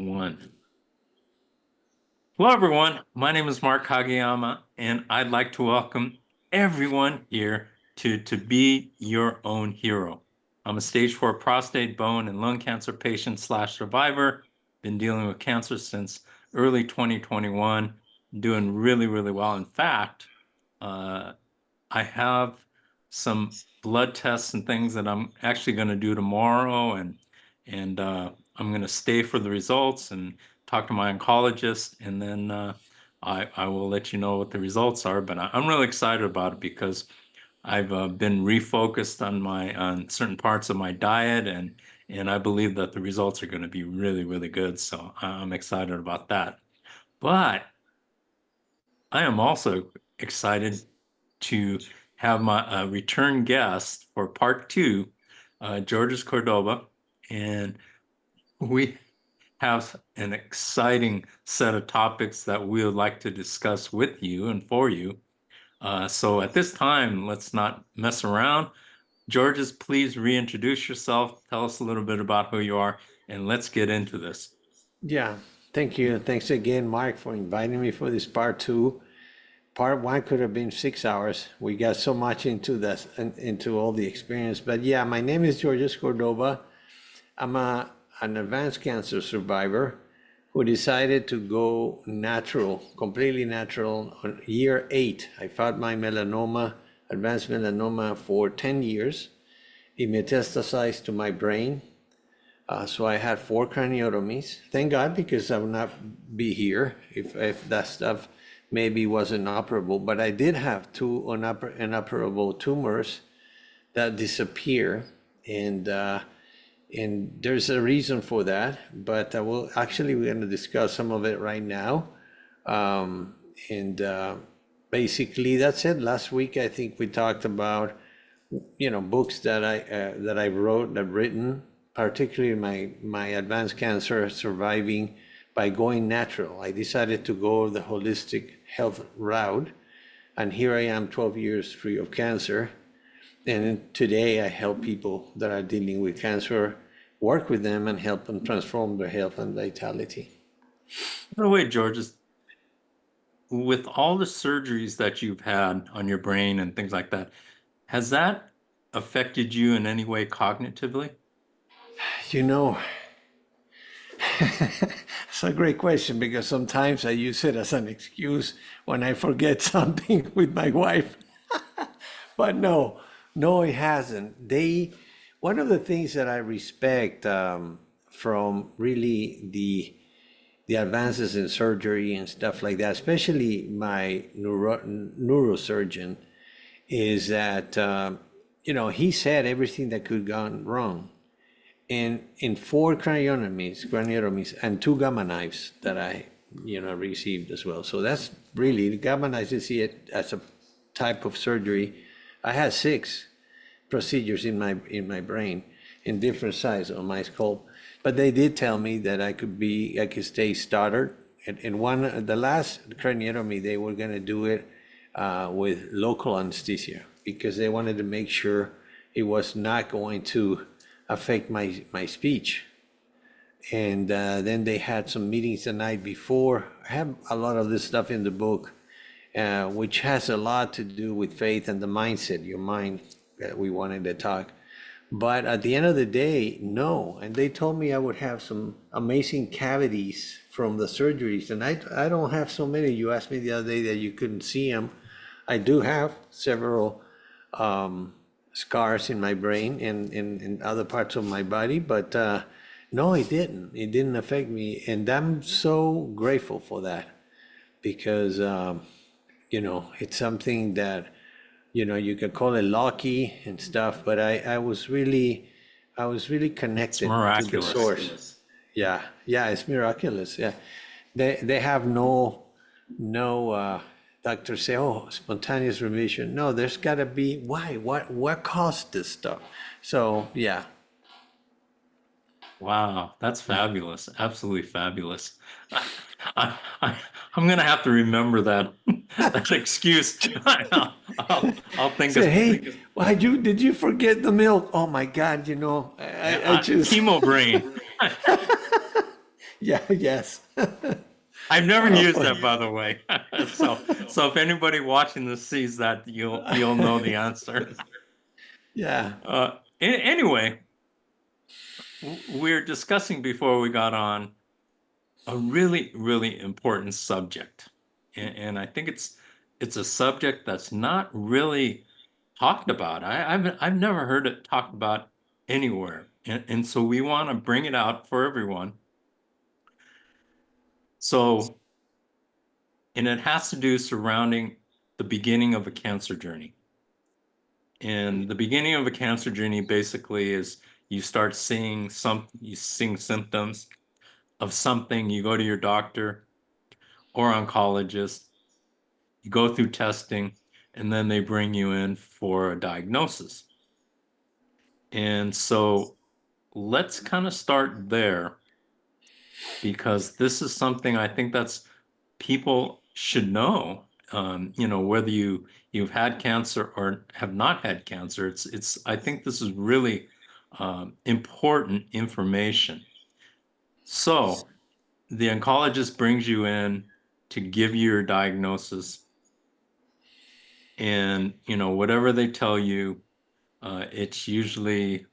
One. Hello, everyone. My name is Mark Kageyama, and I'd like to welcome everyone here to Be Your Own Hero. I'm a stage 4 prostate, bone, and lung cancer patient / survivor. Been dealing with cancer since early 2021, doing really, really well. In fact, I have some blood tests and things that I'm actually going to do tomorrow, and I'm going to stay for the results and talk to my oncologist, and then I will let you know what the results are. But I'm really excited about it because I've been refocused on certain parts of my diet, and I believe that the results are going to be really, really good. So I'm excited about that. But I am also excited to have my return guest for part two, Georges Cordoba, and we have an exciting set of topics that we would like to discuss with you and for you. So at this time, let's not mess around. Georges, please reintroduce yourself. Tell us a little bit about who you are, and let's get into this. Yeah, thank you. Thanks again, Mark, for inviting me for this part two. Part one could have been 6 hours. We got so much into this and into all the experience. But yeah, my name is Georges Cordoba. I'm an advanced cancer survivor who decided to go natural, completely natural on year 8. I fought my melanoma, advanced melanoma for 10 years. It metastasized to my brain. So I had 4 craniotomies. Thank God, because I would not be here if that stuff maybe was inoperable. But I did have 2 inoperable tumors that disappear, and there's a reason for that. But we're going to discuss some of it right now. And basically, that's it. Last week, I think we talked about books that I've written, particularly my advanced cancer surviving by going natural. I decided to go the holistic health route, and here I am 12 years free of cancer. And today I help people that are dealing with cancer, work with them and help them transform their health and vitality. By the way, Georges, with all the surgeries that you've had on your brain and things like that, has that affected you in any way cognitively? You know, it's a great question, because sometimes I use it as an excuse when I forget something with my wife. But no, it hasn't. One of the things that I respect from really the advances in surgery and stuff like that, especially my neurosurgeon, is that he said everything that could have gone wrong. And in 4 craniotomies, and 2 gamma knives that I received as well. So that's really, the gamma knives, you see it as a type of surgery. I had 6 procedures in my brain in different sizes on my skull. But they did tell me that I could stay started. And the last craniotomy, they were gonna do it with local anesthesia, because they wanted to make sure it was not going to affect my speech. And then they had some meetings the night before. I have a lot of this stuff in the book, which has a lot to do with faith and the mindset, your mind, that we wanted to talk. But at the end of the day, no. And they told me I would have some amazing cavities from the surgeries. And I don't have so many. You asked me the other day that you couldn't see them. I do have several scars in my brain and in other parts of my body, but no, it didn't affect me. And I'm so grateful for that, because it's something that you could call it lucky and stuff, but I was really connected to the source. Yeah, it's miraculous. Yeah, they have no doctors say, oh, spontaneous remission. No, there's got to be, why? What caused this stuff? So, yeah. Wow, that's fabulous. Absolutely fabulous. I'm gonna have to remember that that excuse. I'll think of Say, hey, did you forget the milk? Oh my God, I just chemo brain. Yeah, yes. I've never Oh, used but that, by the way. So if anybody watching this sees that, you'll know the answer. yeah. Anyway, we're discussing before we got on a really, really important subject. And I think it's a subject that's not really talked about. I've never heard it talked about anywhere. And so we want to bring it out for everyone. So, and it has to do surrounding the beginning of a cancer journey. And the beginning of a cancer journey basically is you seeing symptoms of something, you go to your doctor or oncologist, you go through testing, and then they bring you in for a diagnosis. And so let's kind of start there because this is something I think that's people should know. Whether you've had cancer or have not had cancer, it's I think this is really important information. So the oncologist brings you in to give you your diagnosis, and whatever they tell you, it's usually,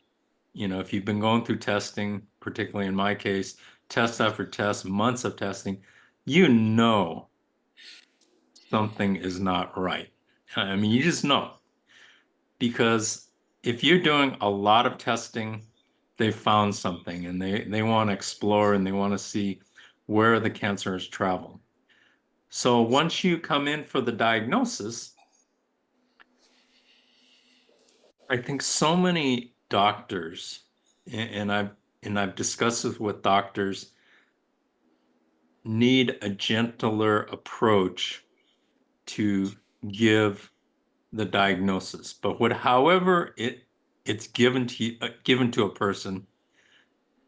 if you've been going through testing, particularly in my case, test after test, months of testing, you know something is not right. I mean, you just know because if you're doing a lot of testing, they found something and they want to explore and they want to see where the cancer has traveled. So once you come in for the diagnosis, I think so many doctors, and I've discussed this with doctors, need a gentler approach to give the diagnosis. But however it's given to a person,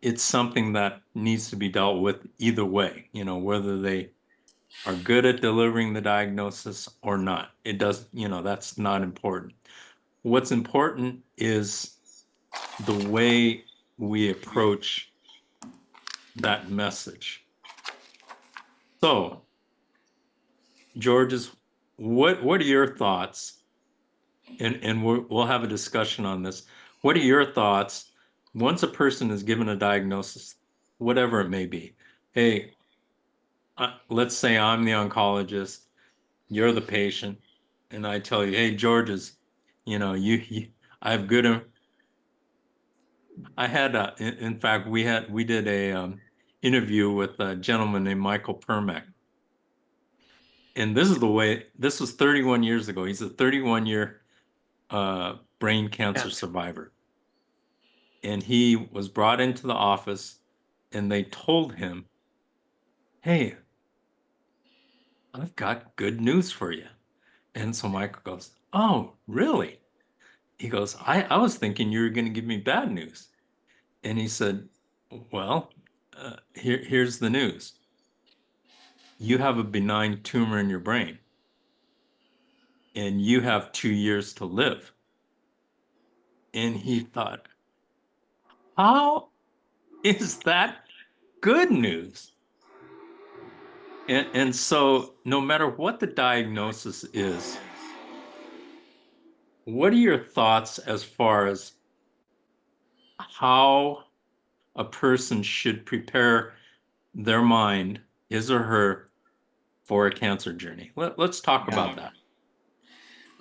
it's something that needs to be dealt with either way. Whether they are good at delivering the diagnosis or not. It does, that's not important. What's important is the way we approach that message. So, George's, what are your thoughts? And we'll have a discussion on this. What are your thoughts once a person is given a diagnosis, whatever it may be? Hey, let's say I'm the oncologist, you're the patient, and I tell you, hey, George's, I have I had, in fact, we did a interview with a gentleman named Michael Permack. And this was 31 years ago. He's a 31-year brain Yeah. cancer survivor. And he was brought into the office and they told him, hey, I've got good news for you. And so Michael goes, oh, really? He goes, I was thinking you were going to give me bad news. And he said, well, here's the news. You have a benign tumor in your brain and you have 2 years to live. And he thought, how is that good news? And so no matter what the diagnosis is, what are your thoughts as far as how a person should prepare their mind, his or her, for a cancer journey? Let's talk Yeah. about that.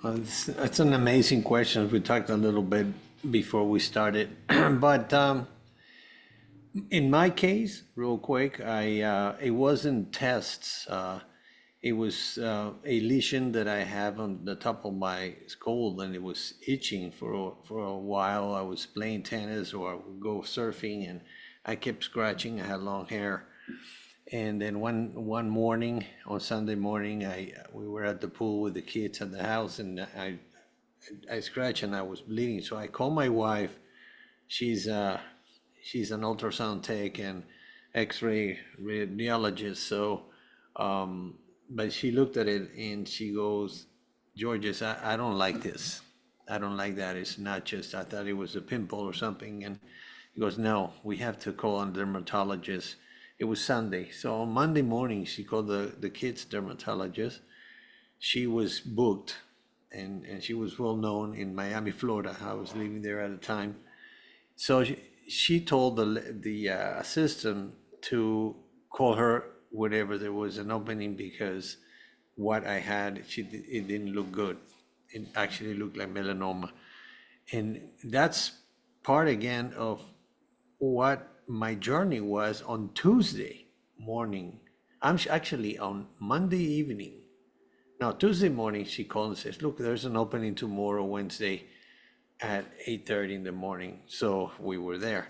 It's an amazing question. We talked a little bit before we started, but in my case, real quick, it wasn't tests. It was a lesion that I have on the top of my skull, and it was itching for a while. I was playing tennis or I would go surfing, and I kept scratching. I had long hair, and then one morning on Sunday morning, I we were at the pool with the kids at the house, and I scratched and I was bleeding. So I called my wife. She's she's an ultrasound tech and X-ray radiologist. So, but she looked at it and she goes, Georges, I don't like this. I don't like that. It's not just, I thought it was a pimple or something. And he goes, no, we have to call a dermatologist It was Sunday. So on Monday morning, she called the kids dermatologist. She was booked, and she was well known in Miami, Florida. I was living there at the time. So she told the assistant to call her whenever there was an opening, because what I had, it didn't look good. It actually looked like melanoma. And that's part again of what my journey was on Tuesday morning. Actually on Monday evening. Now, Tuesday morning, she called and says, look, there's an opening tomorrow, Wednesday, at 8:30 in the morning. So we were there.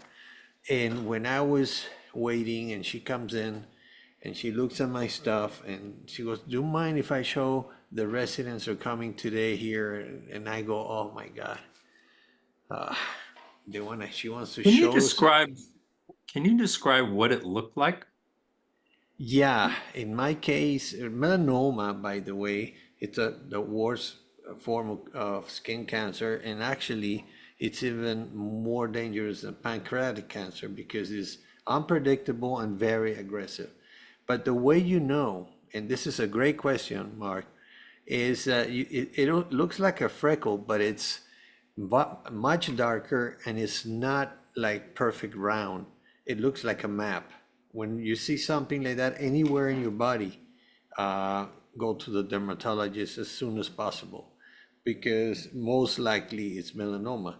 And when I was waiting, and she comes in and she looks at my stuff and she goes, do you mind if I show the residents are coming today here? And I go, oh my God. She wants to Can you show us. describe can you describe what it looked like? Yeah, in my case, melanoma, by the way, it's the worst form of skin cancer, and actually, it's even more dangerous than pancreatic cancer because it's unpredictable and very aggressive. But the way you know, and this is a great question, Mark, is it looks like a freckle, but it's much darker, and it's not like perfect round. It looks like a map. When you see something like that anywhere in your body, uh, go to the dermatologist as soon as possible, because most likely it's melanoma.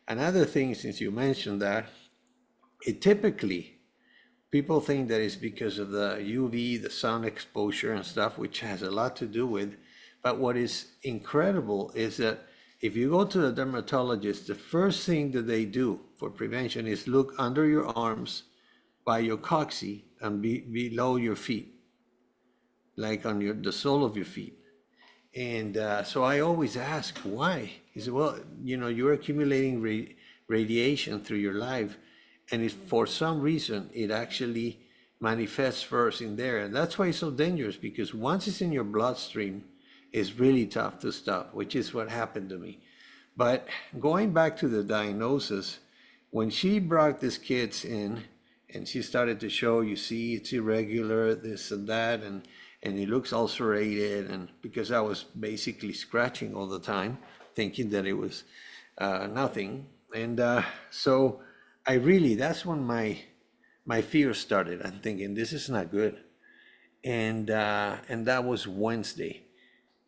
Another thing, since you mentioned that, it typically, people think that it's because of the UV, the sun exposure and stuff, which has a lot to do with. But what is incredible is that if you go to the dermatologist, the first thing that they do for prevention is look under your arms, by your coccyx, and below your feet, like on the sole of your feet. And so I always ask why. He said, well, you're accumulating radiation through your life, and if for some reason it actually manifests first in there. And that's why it's so dangerous, because once it's in your bloodstream, it's really tough to stop, which is what happened to me. But going back to the diagnosis, when she brought these kids in and she started to show, you see, it's irregular, this and that, and it looks ulcerated, and because I was basically scratching all the time, thinking that it was nothing. And so that's when my fear started. I'm thinking, this is not good. And that was Wednesday.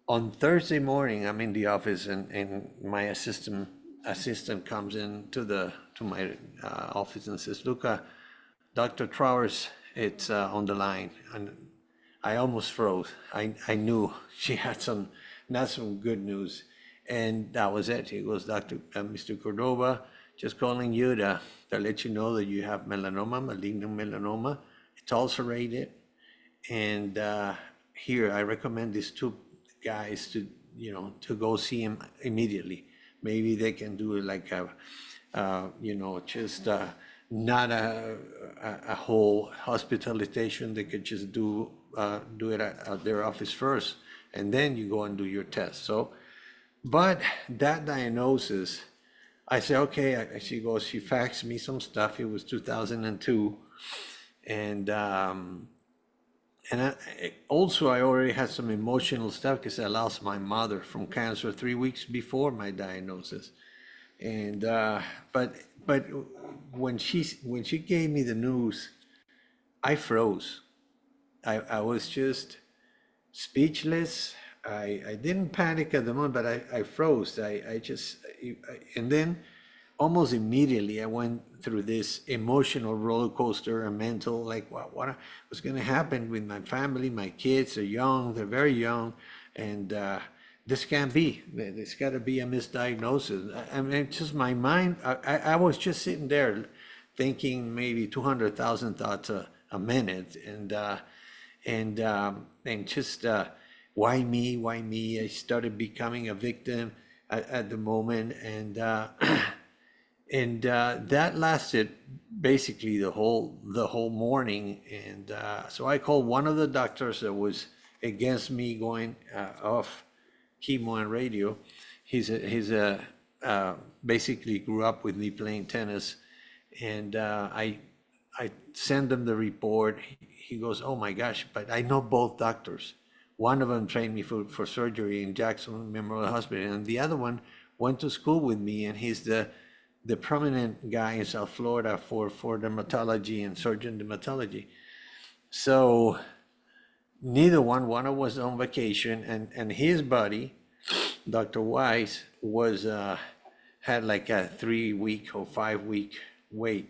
On Thursday morning, I'm in the office, and my assistant comes in to my office and says, look, Dr. Travers, it's on the line. And I almost froze. I knew she had not some good news. And that was it. He goes, Mr. Cordoba, just calling you to let you know that you have melanoma, malignant melanoma. It's ulcerated. And here, I recommend these two guys to go see him immediately. Maybe they can do it like just not a whole hospitalization. They could just do it at their office first, and then you go and do your test. So, but that diagnosis, I say, okay. She faxed me some stuff. It was 2002, and also I already had some emotional stuff because I lost my mother from cancer 3 weeks before my diagnosis. And but when she gave me the news, I froze. I was just speechless. I didn't panic at the moment, but I froze. And then almost immediately I went through this emotional roller coaster and mental, like what was going to happen with my family. My kids are young, they're very young, and this can't be. There's got to be a misdiagnosis. I mean, just my mind, I was just sitting there thinking maybe 200,000 thoughts a minute, and just why me? Why me? I started becoming a victim at the moment, and that lasted basically the whole morning. And so I called one of the doctors that was against me going off chemo and radio. He's basically grew up with me playing tennis, and I I send him the report. He goes, "Oh my gosh!" But I know both doctors. One of them trained me for surgery in Jackson Memorial Hospital, and the other one went to school with me, and he's the prominent guy in South Florida for dermatology and surgeon dermatology. So neither one was on vacation, and his buddy, Dr. Weiss, was had like a 3 week or 5 week wait.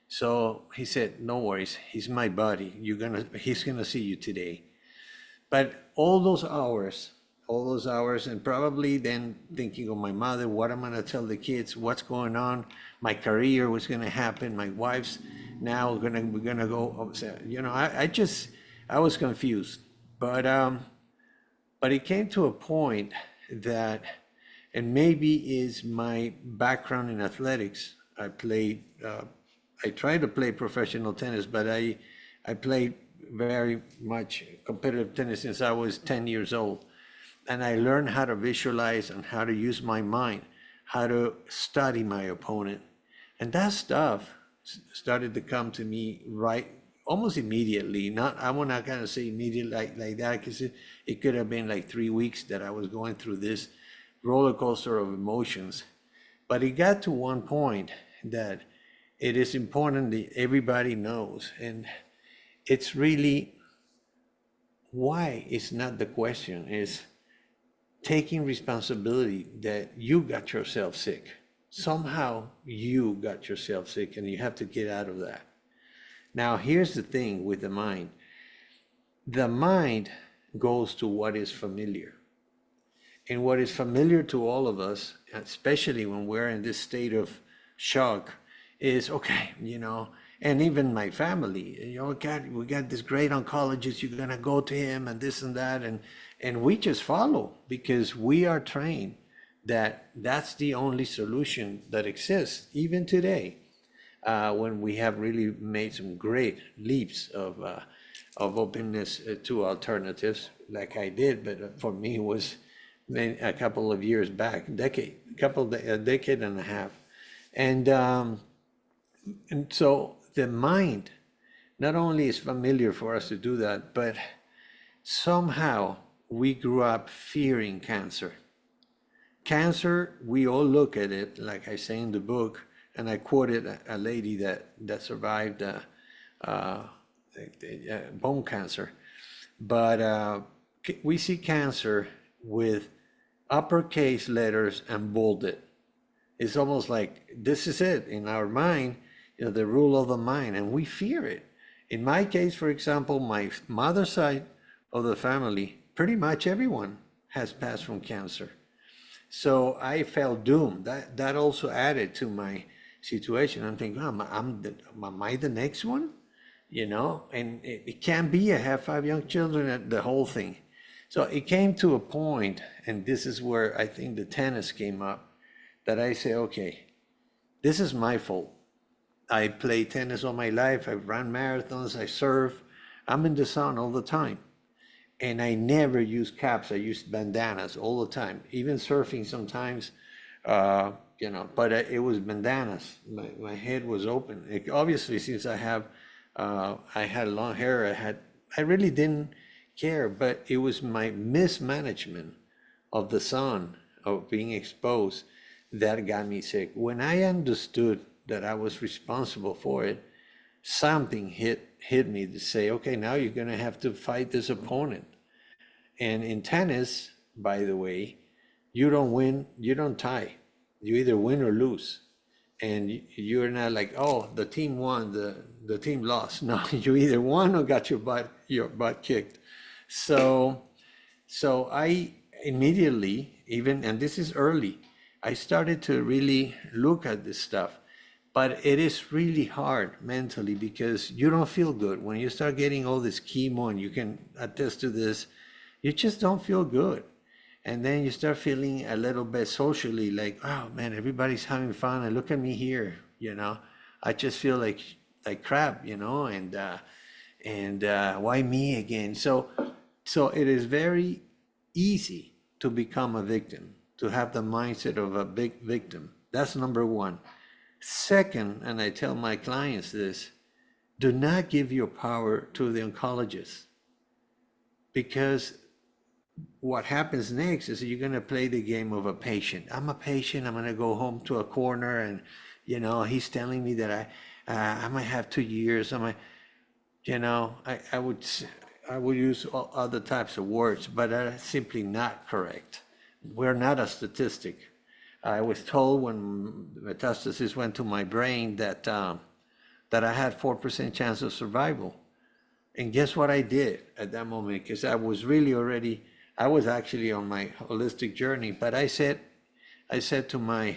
So he said, "No worries, he's my buddy. He's gonna see you today." But all those hours, and probably then thinking of my mother, what I'm gonna tell the kids, what's going on, my career, what's gonna happen, my wife's now we're gonna go, you know, I was confused. But it came to a point that, and maybe is my background in athletics. I tried to play professional tennis, but I played very much competitive tennis since I was 10 years old. And I learned how to visualize and how to use my mind, how to study my opponent. And that stuff started to come to me right almost immediately. I'm not gonna say immediately like that, because it could have been like 3 weeks that I was going through this roller coaster of emotions. But it got to one point that it is important that everybody knows, and it's really why it's not the question, is taking responsibility that you got yourself sick. Somehow you got yourself sick and you have to get out of that. Now, here's the thing with the mind. The mind goes to what is familiar. And what is familiar to all of us, especially when we're in this state of shock, is okay, you know, and even my family, you know, God, we got this great oncologist, you're gonna go to him and this and that, and we just follow because we are trained that that's the only solution that exists, even today, when we have really made some great leaps of openness to alternatives, like I did, but for me it was a couple of years back, a decade and a half, and so the mind not only is familiar for us to do that, but somehow we grew up fearing cancer. Cancer, we all look at it, like I say in the book, and I quoted a lady that survived bone cancer. But we see cancer with uppercase letters and bolded. It's almost like this is it in our mind, you know, the rule of the mind, and we fear it. In my case, for example, my mother's side of the family, pretty much everyone has passed from cancer. So I felt doomed. That also added to my situation. I'm thinking, am I the next one? You know, and it can't be. I have 5 young children and the whole thing. So it came to a point, and this is where I think the tennis came up, that I say, okay, this is my fault. I play tennis all my life. I've run marathons. I surf. I'm in the sun all the time. And I never use caps. I use bandanas all the time. Even surfing sometimes, you know, but it was bandanas. My head was open. Obviously, since I had long hair, I really didn't care, but it was my mismanagement of the sun, of being exposed, that got me sick. When I understood that I was responsible for it, something hit me to say, okay, now you're gonna have to fight this opponent. And in tennis, by the way, you don't win, you don't tie. You either win or lose. And you're not like, oh, the team won, the team lost. No, you either won or got your butt kicked. So I immediately, even, and this is early, I started to really look at this stuff. But it is really hard mentally because you don't feel good. When you start getting all this chemo, and you can attest to this, you just don't feel good. And then you start feeling a little bit socially like, oh man, everybody's having fun, and look at me here, you know. I just feel like crap, you know, and why me again? So it is very easy to become a victim, to have the mindset of a big victim. That's number one. Second, and I tell my clients this, do not give your power to the oncologist, because what happens next is you're going to play the game of a patient. I'm a patient. I'm going to go home to a corner, and he's telling me that I might have 2 years. I might, I would use other types of words, but that's simply not correct. We're not a statistic. I was told when metastasis went to my brain that I had 4% chance of survival. And guess what I did at that moment? Because I was actually on my holistic journey. But I said to my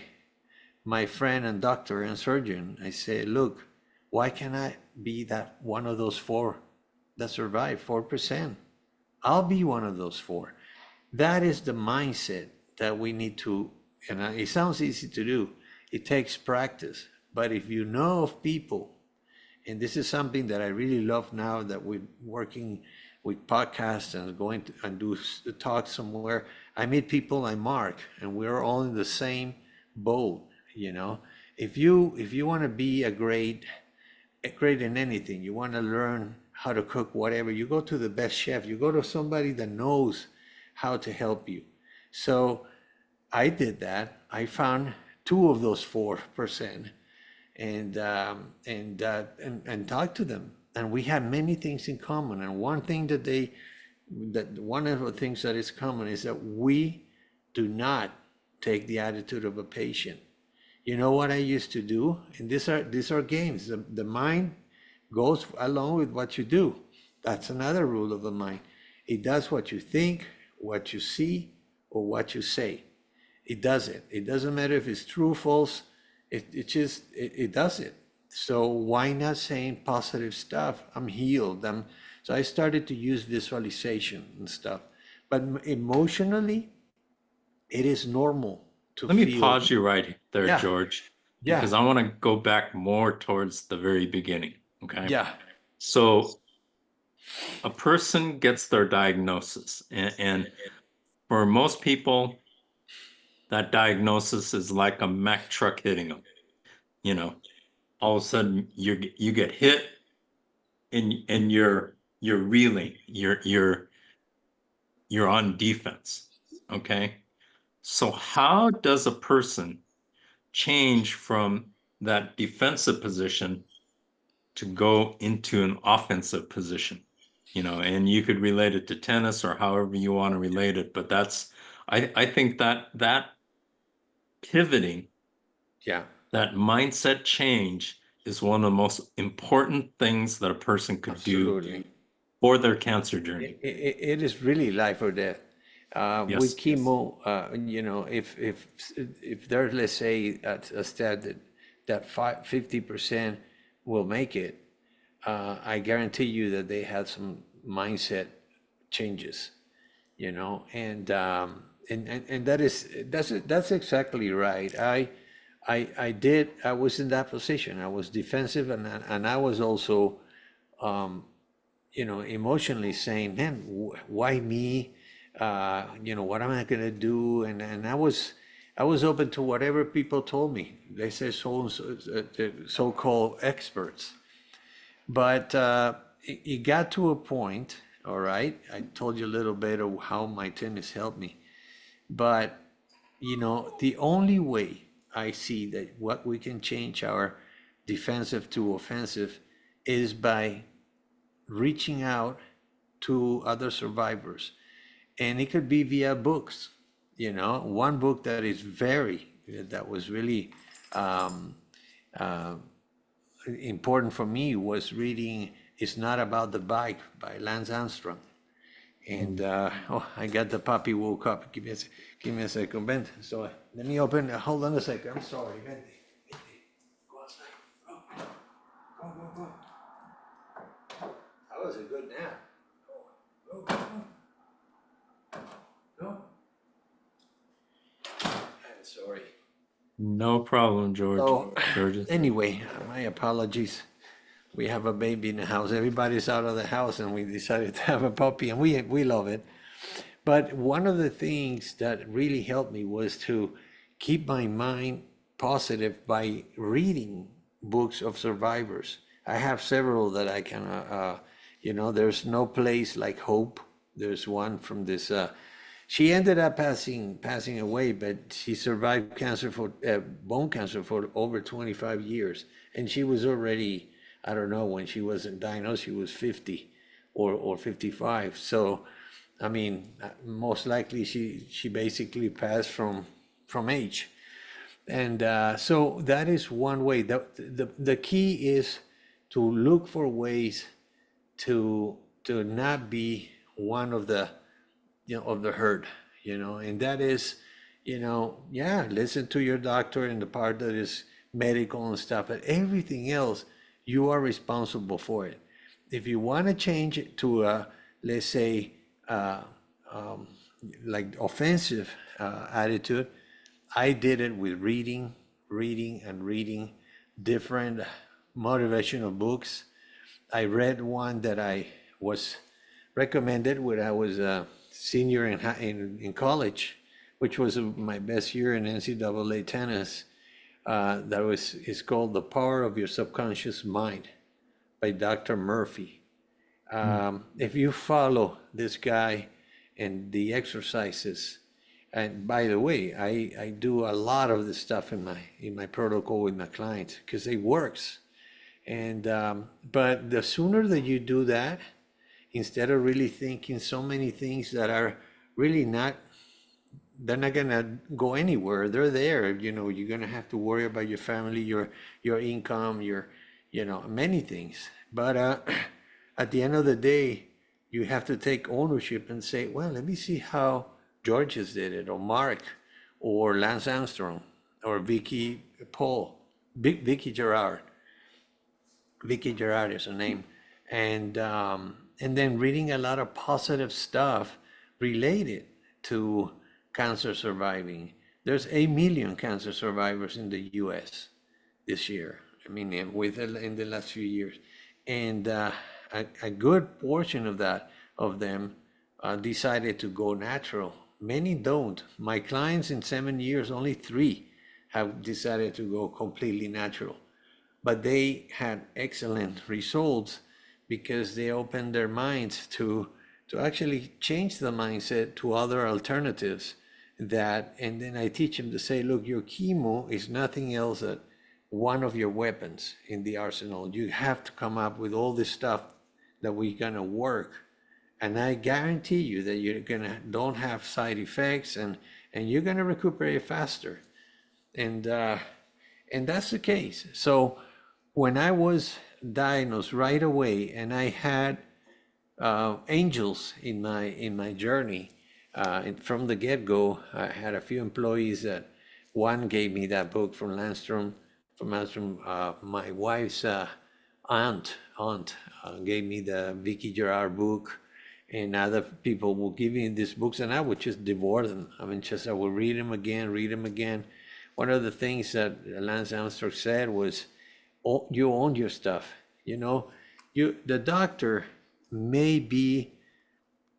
friend and doctor and surgeon, I said, look, why can't I be that one of those four that survive, 4%? I'll be one of those four. That is the mindset that we need to, and it sounds easy to do. It takes practice. But if you know of people, and this is something that I really love now that we're working with podcasts and going to and do talk somewhere. I meet people like Mark, and we're all in the same boat. If you want to be a great in anything, you want to learn how to cook whatever, you go to the best chef. You go to somebody that knows how to help you. So I did that. I found two of those 4%. And talk to them, and we have many things in common. And one thing one of the things that is common is that we do not take the attitude of a patient. You know what I used to do? And these are games. The mind goes along with what you do. That's another rule of the mind. It does what you think, what you see, or what you say. It does it. It doesn't matter if it's true, false. It does it. So why not saying positive stuff? I'm healed. So I started to use visualization and stuff. But emotionally, it is normal to Let feel. me pause you right there, Yeah. George, Yeah. because I want to go back more towards the very beginning. Okay. Yeah. So a person gets their diagnosis, and for most people, that diagnosis is like a Mack truck hitting them. All of a sudden you get hit, and you're reeling, you're on defense. Okay. So how does a person change from that defensive position to go into an offensive position? And you could relate it to tennis or however you want to relate it, but I think that pivoting, Yeah. that mindset change is one of the most important things that a person could do Absolutely. for their cancer journey. It is really life or death. With Yes. chemo, if there's, let's say, a stat that 50% will make it, I guarantee you that they had some mindset changes, and that's exactly right. I was in that position. I was defensive, and I was also emotionally saying, man, why me? What am I gonna do? And I was open to whatever people told me. They say so-called experts. But it got to a point, all right. I told you a little bit of how my tennis helped me. But the only way I see that what we can change our defensive to offensive is by reaching out to other survivors. And it could be via books. One book that was really important for me was reading It's Not About the Bike by Lance Armstrong. And I got the puppy woke up. Give me a second, Ben. So let me open. Hold on a second. I'm sorry, Ben. Go outside. Go. That was a good nap. Go. No. I'm sorry. No problem, George. So George. anyway, my apologies. We have a baby in the house. Everybody's out of the house, and we decided to have a puppy, and we love it. But one of the things that really helped me was to keep my mind positive by reading books of survivors, I have several that I can, there's no place like hope. There's one from this. She ended up passing away, but she survived cancer for bone cancer for over 25 years, and she was already, I don't know, when she was diagnosed, she was 50 or 55. So, I mean, most likely she basically passed from age. And so that is one way. The key is to look for ways to not be one of the of the herd, and that is, yeah, listen to your doctor in the part that is medical and stuff, but everything else, you are responsible for it. If you want to change it to a, let's say, uh, um, like offensive attitude, I did it with reading different motivational books. I read one that I was recommended when I was a senior in college, which was my best year in NCAA tennis. It's called The Power of Your Subconscious Mind by Dr. Murphy. If you follow this guy and the exercises, and by the way, I do a lot of this stuff in my protocol with my clients because it works. And but the sooner that you do that, instead of really thinking so many things that are really not, they're not gonna go anywhere. They're there. You're gonna have to worry about your family, your income, many things. But at the end of the day, you have to take ownership and say, well, let me see how Georges did it, or Mark, or Lance Armstrong, or Vicky Paul, Vicky Gerard. Vicky Gerard is her name, and then reading a lot of positive stuff related to cancer surviving. There's 8 million cancer survivors in the U.S. this year. I mean, in the last few years, and a good portion of them decided to go natural. Many don't. My clients in 7 years, only 3 have decided to go completely natural, but they had excellent results because they opened their minds to actually change the mindset to other alternatives. And then I teach them to say, look, your chemo is nothing else than one of your weapons in the arsenal. You have to come up with all this stuff that we're gonna work, and I guarantee you that you're gonna don't have side effects, and you're gonna recuperate faster. And that's the case. So when I was diagnosed right away, and I had angels in my journey, and from the get-go, I had a few employees that one gave me that book from Landstrom. My wife's aunt gave me the Vicky Gerard book, and other people will give me these books, and I would just devour them. I mean, I would read them again. One of the things that Lance Armstrong said was, oh, you own your stuff. The doctor may be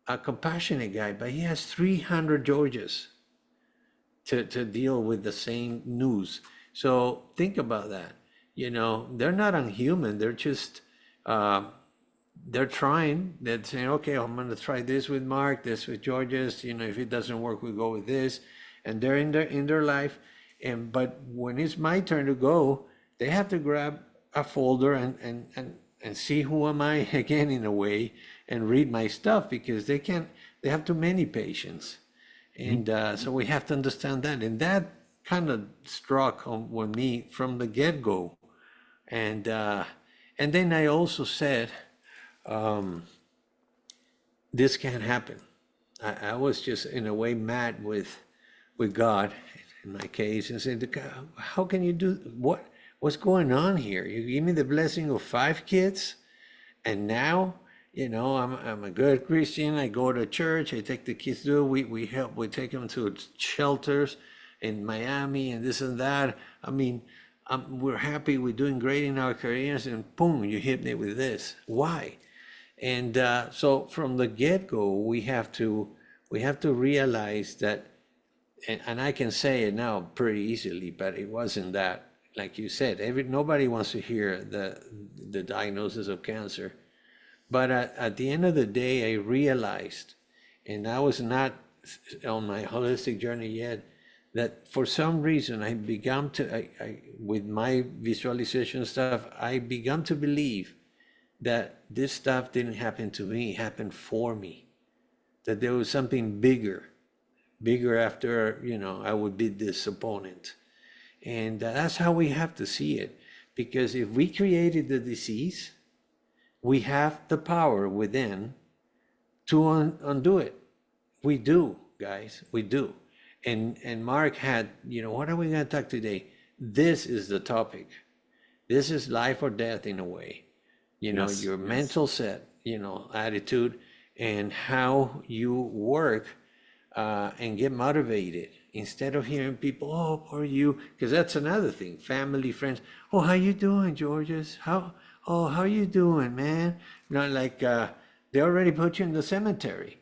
a compassionate guy, but he has 300 Georges to deal with the same news. So think about that. They're not unhuman. They're just they're trying. They're saying, okay, I'm going to try this with Mark, this with Georges. If it doesn't work, we go with this. And they're in their life. But when it's my turn to go, they have to grab a folder and see who am I again, in a way, and read my stuff, because they have too many patients. And so we have to understand that. And that kind of struck on me from the get-go. And then I also said, this can't happen. I was just in a way mad with God in my case, and said, how can you do what's going on here? You give me the blessing of 5 kids, and now I'm a good Christian. I go to church. I take the kids to we help. We take them to shelters in Miami and this and that. I mean, we're happy. We're doing great in our careers, and boom, you hit me with this. Why? And so from the get-go, we have to realize that, and I can say it now pretty easily, but it wasn't that like you said, nobody wants to hear the diagnosis of cancer. But at the end of the day, I realized, and I was not on my holistic journey yet, that for some reason I began to, with my visualization stuff, I began to believe that this stuff didn't happen to me, it happened for me. That there was something bigger, bigger after, I would beat this opponent. And that's how we have to see it. Because if we created the disease, we have the power within to undo it. We do, guys, we do. And Mark had, what are we going to talk today? This is the topic. This is life or death in a way. Yes, Your yes. mental set, attitude, and how you work and get motivated instead of hearing people, oh, poor you, because that's another thing. Family, friends, oh, how you doing, Georges? How you doing, man? Like they already put you in the cemetery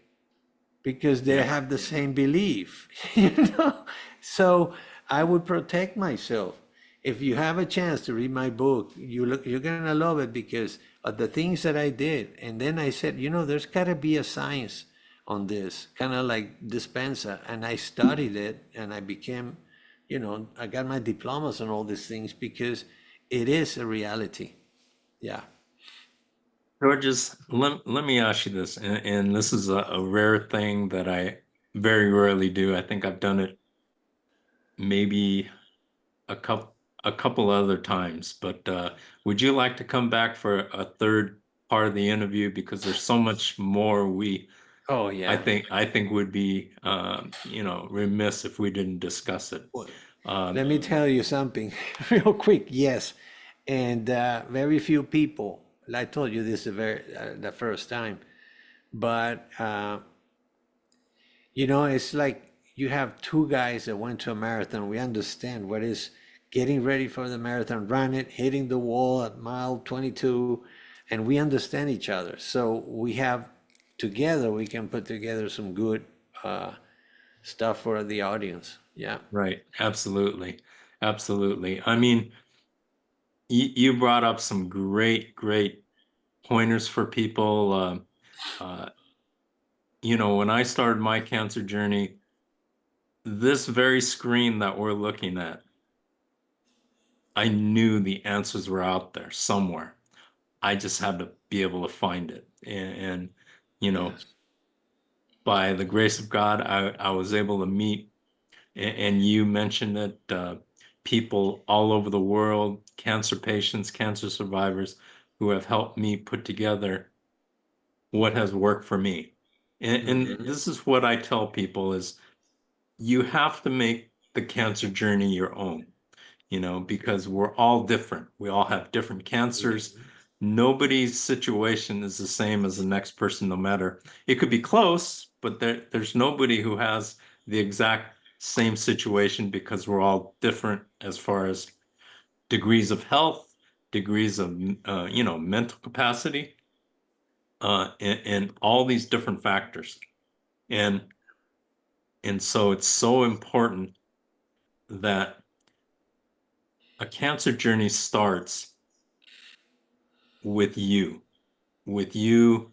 because they Yeah. have the same belief, you know. So I would protect myself. If you have a chance to read my book, you're gonna love it because of the things that I did. And then I said, there's gotta be a science on this, kind of like dispensa. And I studied it, and I became, I got my diplomas on all these things because it is a reality. Yeah. Georges, let me ask you this, and this is a rare thing that I very rarely do. I think I've done it maybe a couple other times, but would you like to come back for a third part of the interview? Because there's so much more Oh I yeah. think would be remiss if we didn't discuss it. Well, Um, let me tell you something real quick. Yes, and very few people. I told you this the first time, but it's like you have two guys that went to a marathon. We understand what is getting ready for the marathon, run it, hitting the wall at mile 22, and we understand each other. So we have together we can put together some good stuff for the audience. Yeah. right, absolutely, absolutely. I mean, you brought up some great pointers for people. Uh, when I started my cancer journey, this very screen that we're looking at, I knew the answers were out there somewhere. I just had to be able to find it. And you know, Yes. by the grace of God, I was able to meet, and you mentioned that people all over the world, cancer patients, cancer survivors, who have helped me put together what has worked for me. And Hmm. this is what I tell people is you have to make the cancer journey your own, because we're all different. We all have different cancers. Nobody's situation is the same as the next person, no matter. It could be close, but there's nobody who has the exact same situation because we're all different as far as degrees of health, degrees of mental capacity, and all these different factors. And and so it's so important that a cancer journey starts with you, with you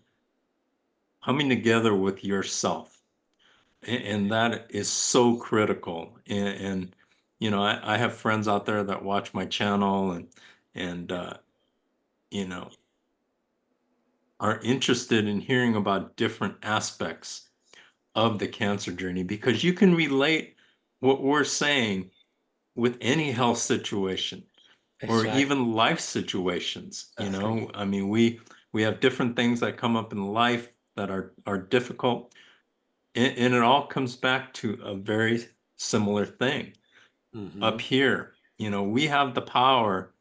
coming together with yourself. And that is so critical. And I have friends out there that watch my channel and you know, are interested in hearing about different aspects of the cancer journey because you can relate what we're saying with any health situation or Exactly. even life situations. Exactly. I mean, we have different things that come up in life that are difficult, and it all comes back to a very similar thing. Hmm. Up here, we have the power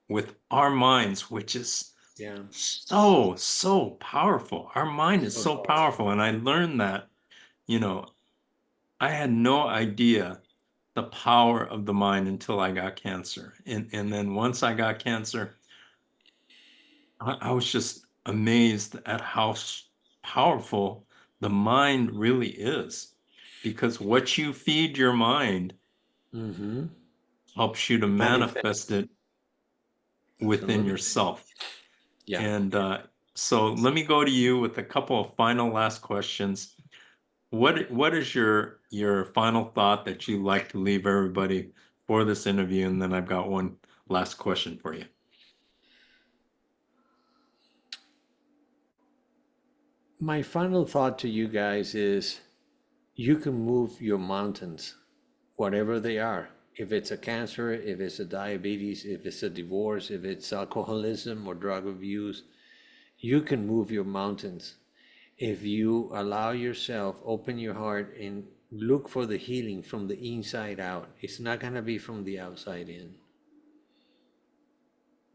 with our minds, which is Yeah. so powerful. Our mind is So so powerful. powerful, and I learned that, you know, I had no idea the power of the mind until I got cancer. And then once I got cancer, I was just amazed at how powerful the mind really is. Because what you feed your mind, Hmm. helps you to Manifest. manifest it within Absolutely. yourself. Yeah. And so let me go to you with a couple of final last questions. What is your final thought that you'd like to leave everybody for this interview? And then I've got one last question for you. My final thought to you guys is you can move your mountains, whatever they are. If it's a cancer, if it's a diabetes, if it's a divorce, if it's alcoholism or drug abuse, you can move your mountains. If you allow yourself, open your heart and look for the healing from the inside out. It's not going to be from the outside in.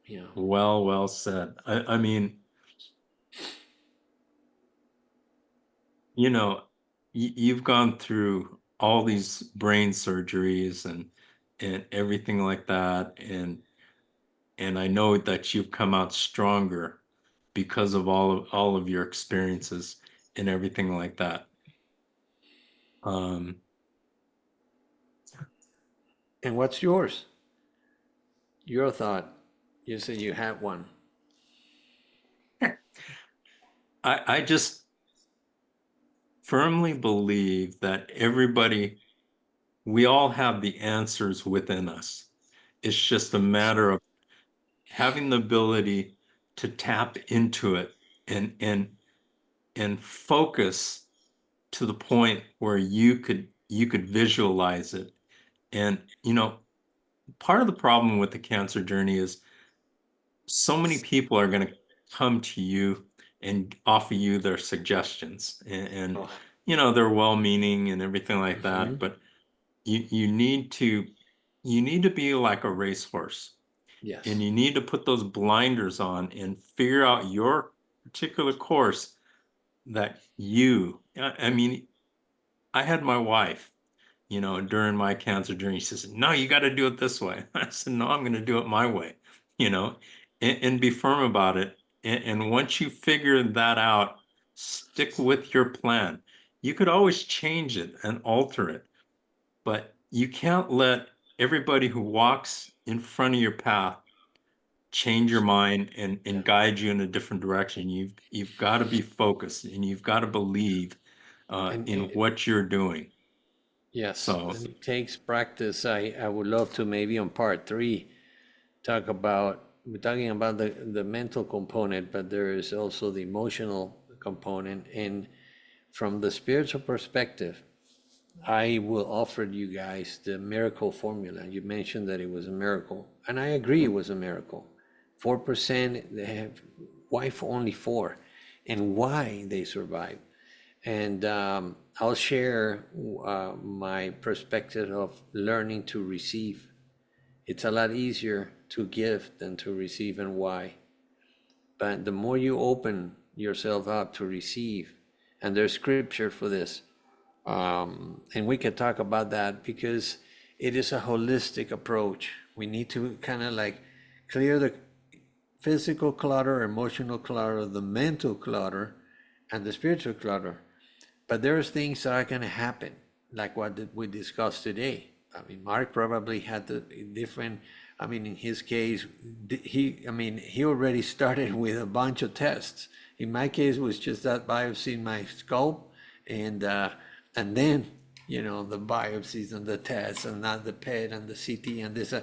You know. Well said. I mean, you know, you've gone through all these brain surgeries and everything like that, and I know that you've come out stronger because of all of your experiences and everything like that. Um, And what's yours? Your thought. You said you had one. I just firmly believe that we all have the answers within us. It's just a matter of having the ability to tap into it and focus to the point where you could visualize it. And part of the problem with the cancer journey is so many people are going to come to you and offer you their suggestions, and Oh, they're well-meaning and everything like that, mhm. but you need to be like a racehorse, and Yes. you need to put those blinders on and figure out your particular course that I mean, I had my wife, during my cancer journey. She says, "No, you got to do it this way." I said, "No, I'm going to do it my way," you know, and be firm about it. And once you figure that out, stick with your plan. You could always change it and alter it, but you can't let everybody who walks in front of your path change your mind and Yeah. guide you in a different direction. You've got to be focused, and you've got to believe And in it, what you're doing. yes, So, and it takes practice. I would love to maybe on part three talk about we're talking about the mental component, but there is also the emotional component. And from the spiritual perspective, I will offer you guys the miracle formula. You mentioned that it was a miracle, and I agree it was a miracle. 4%, they have wife only four, and why they survived. And I'll share my perspective of learning to receive. It's a lot easier to give than to receive, and why. But the more you open yourself up to receive, and there's scripture for this, and we could talk about that because it is a holistic approach. We need to kind of like clear the physical clutter, emotional clutter, the mental clutter, and the spiritual clutter. But there's things that are going to happen, like what we discussed today. I mean, Mark probably had the different. I mean, in his case, he already started with a bunch of tests. In my case, it was just that biopsy in my skull, and then the biopsies and the tests, and not the PET and the CT and this.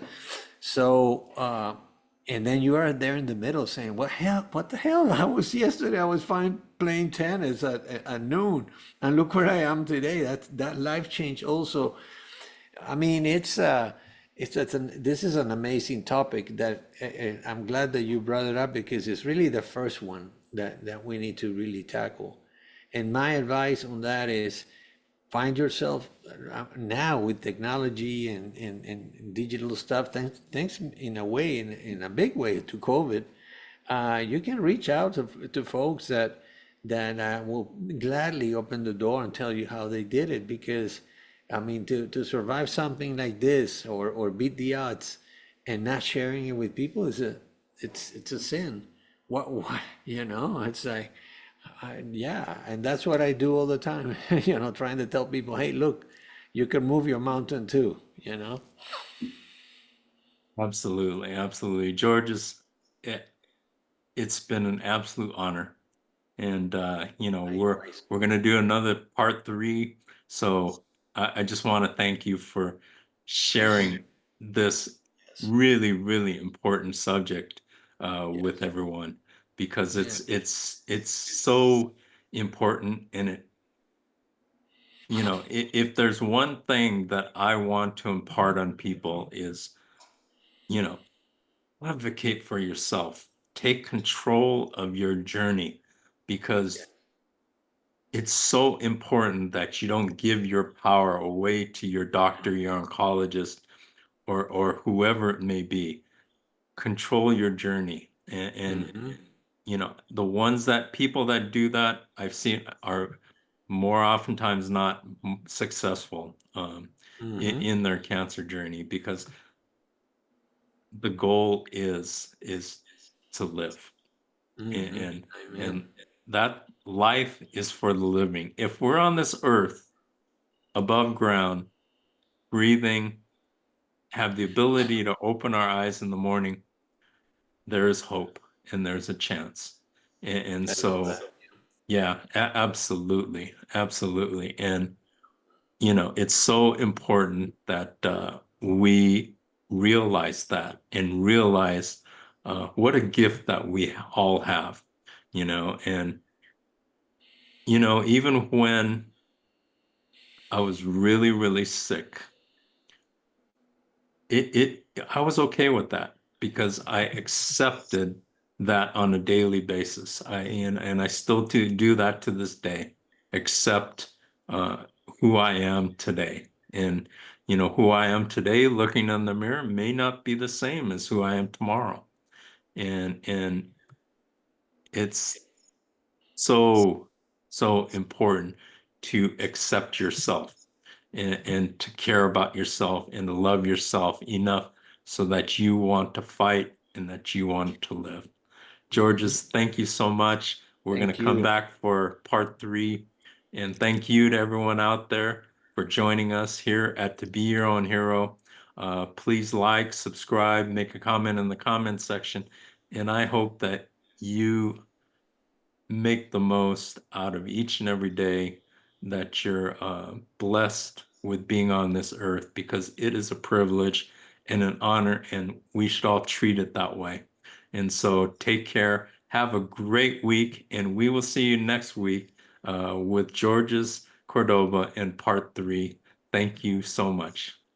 So and then you are there in the middle saying, what the hell? I was fine playing tennis at noon. And look where I am today. That life change also. I mean, this is an amazing topic that I'm glad that you brought it up, because it's really the first one that we need to really tackle. And my advice on that is find yourself now with technology and digital stuff, thanks in a way, in a big way, to COVID. You can reach out to folks that will gladly open the door and tell you how they did it, because I mean, to survive something like this, or beat the odds and not sharing it with people, it's a sin. What it's like, yeah, and that's what I do all the time. Trying to tell people, hey, look, you can move your mountain too. Absolutely, absolutely. George, it, it's been an absolute honor. And Likewise. we're gonna do another part three. So I just want to thank you for sharing this Yes. really, really important subject with Yes. everyone because Yeah. it's so important and if there's one thing that I want to impart on people is, you know, advocate for yourself. Take control of your journey Yeah. because it's so important that you don't give your power away to your doctor, your oncologist, or whoever it may be. Control your journey. And Mm-hmm. the ones that people that do that I've seen are more oftentimes not successful Mm-hmm. in their cancer journey because the goal is to live. And, Mm-hmm. and Amen. and that life is for the living. If we're on this earth above ground, breathing, have the ability to open our eyes in the morning, there is hope and there's a chance. And I love so, that. yeah, absolutely, absolutely. And, it's so important that we realize that and realize what a gift that we all have, and, even when I was really, really sick, I was okay with that because I accepted that on a daily basis. And I still do that to this day, accept uh, who I am today. And who I am today, looking in the mirror, may not be the same as who I am tomorrow. And it's so, so important to accept yourself and to care about yourself and to love yourself enough so that you want to fight and that you want to live. Mm-hmm. Georges, thank you so much. We're going to Thank come you. back for part three. And thank you to everyone out there for joining us here at To Be Your Own Hero. Please like, subscribe, make a comment in the comment section. And I hope that you make the most out of each and every day that you're blessed with being on this earth because it is a privilege and an honor, and we should all treat it that way. And so take care, have a great week, and we will see you next week with George's Cordoba in part three. Thank you so much.